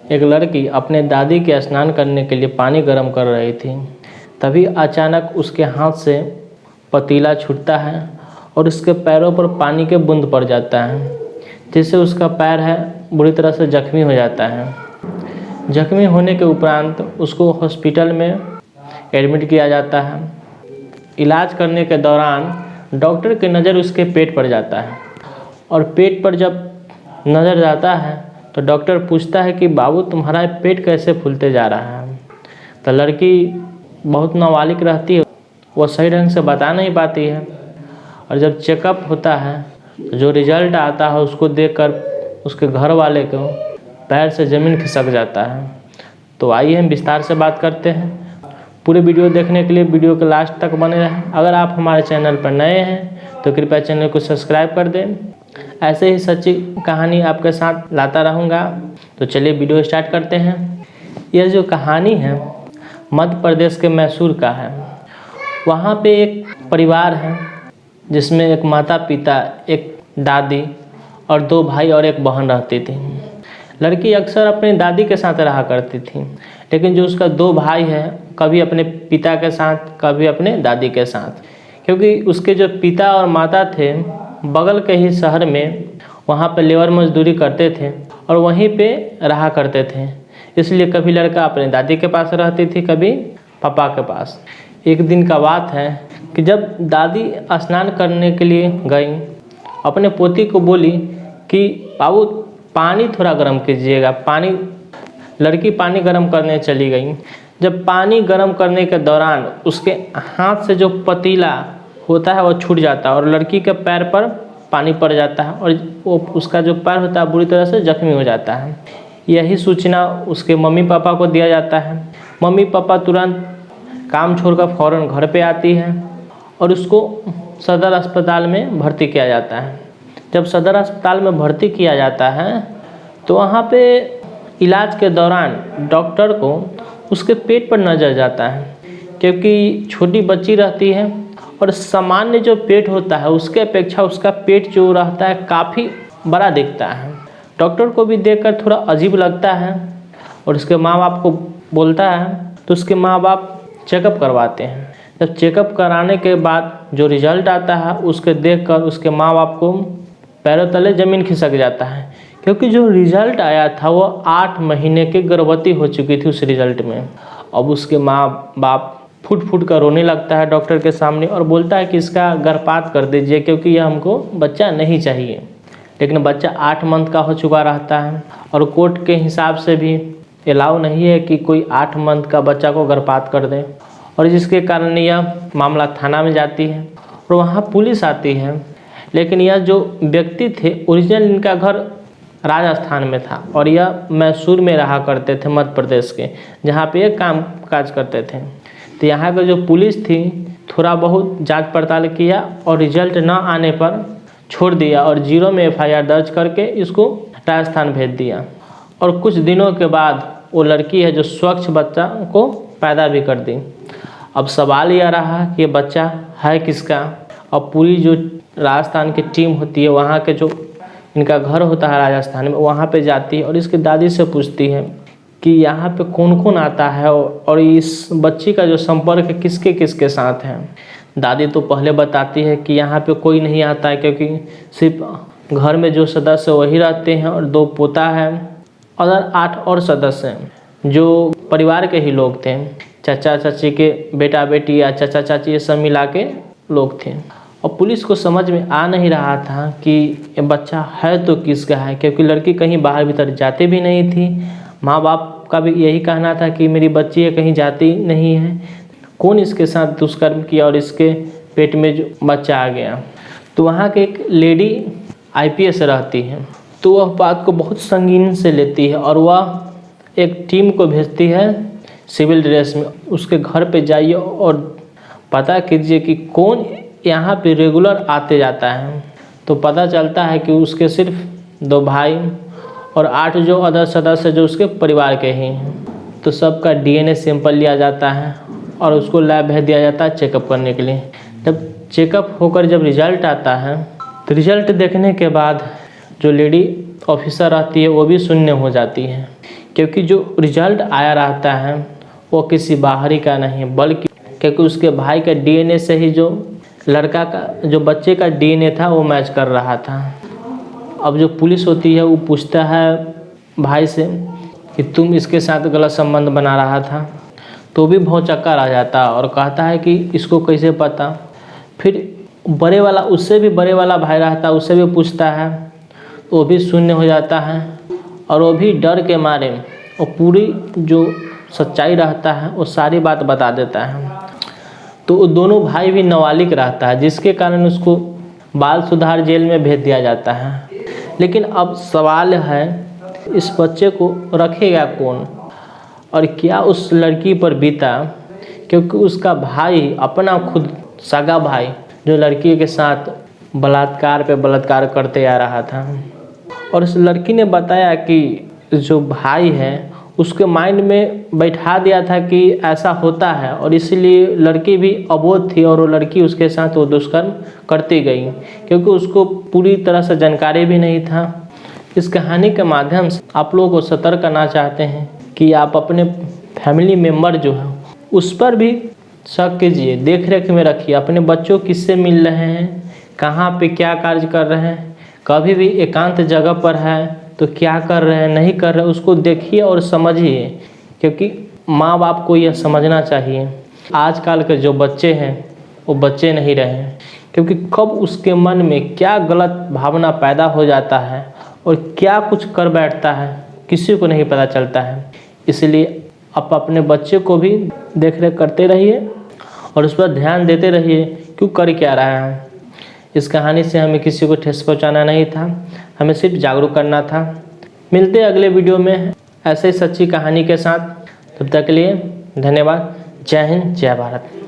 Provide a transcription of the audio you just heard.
एक लड़की अपने दादी के स्नान करने के लिए पानी गर्म कर रही थी। तभी अचानक उसके हाथ से पतीला छूटता है और उसके पैरों पर पानी के बूंद पड़ जाता है, जिससे उसका पैर है बुरी तरह से जख्मी हो जाता है। जख्मी होने के उपरांत उसको हॉस्पिटल में एडमिट किया जाता है। इलाज करने के दौरान डॉक्टर की नज़र उसके पेट पर जाता है और पेट पर जब नज़र जाता है तो डॉक्टर पूछता है कि बाबू तुम्हारा पेट कैसे फूलते जा रहा है। तो लड़की बहुत नाबालिग रहती है, वो सही ढंग से बता नहीं पाती है। और जब चेकअप होता है तो जो रिज़ल्ट आता है उसको देखकर उसके घर वाले को पैर से ज़मीन खिसक जाता है। तो आइए हम विस्तार से बात करते हैं। पूरे वीडियो देखने के लिए वीडियो के लास्ट तक बने रहें। अगर आप हमारे चैनल पर नए हैं तो कृपया चैनल को सब्सक्राइब कर दें। ऐसे ही सच्ची कहानी आपके साथ लाता रहूँगा। तो चलिए वीडियो स्टार्ट करते हैं। यह जो कहानी है मध्य प्रदेश के मैसूर का है। वहाँ पे एक परिवार है जिसमें एक माता पिता, एक दादी और 2 भाई और एक बहन रहती थी। लड़की अक्सर अपनी दादी के साथ रहा करती थी, लेकिन जो उसका 2 भाई है कभी अपने पिता के साथ कभी अपने दादी के साथ, क्योंकि उसके जो पिता और माता थे बगल के ही शहर में वहाँ पे लेबर मजदूरी करते थे और वहीं पे रहा करते थे। इसलिए कभी लड़का अपने दादी के पास रहती थी, कभी पापा के पास। एक दिन का बात है कि जब दादी स्नान करने के लिए गई, अपने पोती को बोली कि बाबू पानी थोड़ा गर्म कीजिएगा। लड़की पानी गर्म करने चली गई। जब पानी गर्म करने के दौरान उसके हाथ से जो पतीला होता है वो छूट जाता है और लड़की के पैर पर पानी पड़ जाता है और वो उसका जो पैर होता है बुरी तरह से जख्मी हो जाता है। यही सूचना उसके मम्मी पापा को दिया जाता है। मम्मी पापा तुरंत काम छोड़कर फ़ौरन घर पे आती है और उसको सदर अस्पताल में भर्ती किया जाता है। जब सदर अस्पताल में भर्ती किया जाता है तो वहाँ पे इलाज के दौरान डॉक्टर को उसके पेट पर नज़र जाता है, क्योंकि छोटी बच्ची रहती है और सामान्य जो पेट होता है उसके अपेक्षा उसका पेट जो रहता है काफ़ी बड़ा दिखता है। डॉक्टर को भी देखकर थोड़ा अजीब लगता है और उसके माँ बाप को बोलता है, तो उसके माँ बाप चेकअप करवाते हैं। जब चेकअप कराने के बाद जो रिज़ल्ट आता है उसके देखकर उसके माँ बाप को पैरों तले ज़मीन खिसक जाता है, क्योंकि जो रिज़ल्ट आया था वो 8 महीने की गर्भवती हो चुकी थी उस रिज़ल्ट में। अब उसके माँ बाप फुट फुट कर रोने लगता है डॉक्टर के सामने और बोलता है कि इसका गर्भपात कर दीजिए, क्योंकि यह हमको बच्चा नहीं चाहिए। लेकिन बच्चा 8 मंथ का हो चुका रहता है और कोर्ट के हिसाब से भी अलाउ नहीं है कि कोई 8 मंथ का बच्चा को गर्भपात कर दे, और जिसके कारण यह मामला थाना में जाती है और वहाँ पुलिस आती है। लेकिन यह जो व्यक्ति थे ओरिजिनल इनका घर राजस्थान में था और यह मैसूर में रहा करते थे, मध्य प्रदेश के, जहाँ पे ये काम काज करते थे। तो यहाँ का जो पुलिस थी थोड़ा बहुत जांच पड़ताल किया और रिजल्ट ना आने पर छोड़ दिया और 0 में FIR दर्ज करके इसको राजस्थान भेज दिया। और कुछ दिनों के बाद वो लड़की है जो स्वच्छ बच्चा को पैदा भी कर दी। अब सवाल यह रहा कि ये बच्चा है किसका। अब पूरी जो राजस्थान की टीम होती है, वहाँ के जो इनका घर होता है राजस्थान में, वहाँ पे जाती है और इसकी दादी से पूछती है कि यहाँ पे कौन कौन आता है और इस बच्ची का जो संपर्क किसके किसके साथ है। दादी तो पहले बताती है कि यहाँ पे कोई नहीं आता है, क्योंकि सिर्फ घर में जो सदस्य वही रहते हैं और 2 पोता है और 8 और सदस्य हैं जो परिवार के ही लोग थे। चाचा चाची के बेटा बेटी या चाचा चाची ये सब मिला के लोग थे। और पुलिस को समझ में आ नहीं रहा था कि ये बच्चा है तो किसका है, क्योंकि लड़की कहीं बाहर भीतर जाती भी नहीं थी। माँ बाप का भी यही कहना था कि मेरी बच्ची है, कहीं जाती नहीं है, कौन इसके साथ दुष्कर्म किया और इसके पेट में जो बच्चा आ गया। तो वहाँ के एक लेडी IPS रहती है, तो वह बात को बहुत संगीन से लेती है और वह एक टीम को भेजती है सिविल ड्रेस में, उसके घर पे जाइए और पता कीजिए कि कौन यहाँ पे रेगुलर आते जाता है। तो पता चलता है कि उसके सिर्फ 2 भाई और 8 जो अदर सदस्य जो उसके परिवार के ही हैं। तो सबका DNA सैंपल लिया जाता है और उसको लैब भेज दिया जाता है चेकअप करने के लिए। जब चेकअप होकर जब रिज़ल्ट आता है तो रिज़ल्ट देखने के बाद जो लेडी ऑफिसर रहती है वो भी शून्य हो जाती है, क्योंकि जो रिजल्ट आया रहता है वो किसी बाहरी का नहीं, बल्कि क्योंकि उसके भाई का डीएनए से ही जो लड़का का जो बच्चे का डीएनए था वो मैच कर रहा था। अब जो पुलिस होती है वो पूछता है भाई से कि तुम इसके साथ गलत संबंध बना रहा था, तो भी बहुत चक्कर आ जाता और कहता है कि इसको कैसे पता। फिर बड़े वाला, उससे भी बड़े वाला भाई रहता, उससे भी पूछता है, वो भी शून्य हो जाता है और वो भी डर के मारे वो पूरी जो सच्चाई रहता है वो सारी बात बता देता है। तो वो दोनों भाई भी नाबालिग रहता है, जिसके कारण उसको बाल सुधार जेल में भेज दिया जाता है। लेकिन अब सवाल है इस बच्चे को रखेगा कौन और क्या उस लड़की पर बीता, क्योंकि उसका भाई अपना खुद सगा भाई जो लड़की के साथ बलात्कार पे बलात्कार करते आ रहा था। और उस लड़की ने बताया कि जो भाई है उसके माइंड में बैठा दिया था कि ऐसा होता है और इसलिए लड़की भी अबोध थी और वो लड़की उसके साथ वो दुष्कर्म करती गई, क्योंकि उसको पूरी तरह से जानकारी भी नहीं था। इस कहानी के माध्यम से आप लोगों को सतर्क करना चाहते हैं कि आप अपने फैमिली मेम्बर जो है उस पर भी शक कीजिए, देख रेख में रखिए, अपने बच्चों किससे मिल रहे हैं, कहाँ पे क्या कार्य कर रहे हैं, कभी भी एकांत जगह पर है तो क्या कर रहे हैं नहीं कर रहे हैं उसको देखिए और समझिए, क्योंकि माँ बाप को यह समझना चाहिए आजकल के जो बच्चे हैं वो बच्चे नहीं रहे, क्योंकि कब उसके मन में क्या गलत भावना पैदा हो जाता है और क्या कुछ कर बैठता है किसी को नहीं पता चलता है। इसलिए आप अपने बच्चे को भी देख रेख करते रहिए और उस पर ध्यान देते रहिए क्यों कर क्या रहा है। इस कहानी से हमें किसी को ठेस पहुंचाना नहीं था, हमें सिर्फ जागरूक करना था। मिलते हैं अगले वीडियो में ऐसे ही सच्ची कहानी के साथ, तब तक के लिए धन्यवाद। जय हिंद, जय भारत।